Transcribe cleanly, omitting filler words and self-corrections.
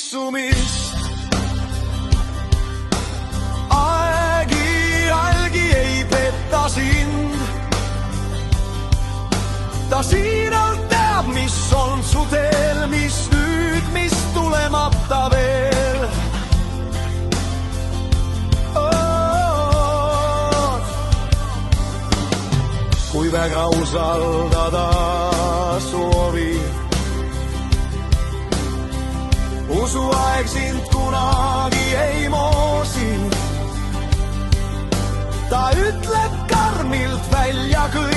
kissumist. Aeg iialgi ei peta sind. Ta siiralt teab, mis on su teel, mis nüüd, mis tulemata veel. Kui väga usaldada soovi, usu aeg sind kunagi ei moosi. Ta ütleb karmilt välja kõik.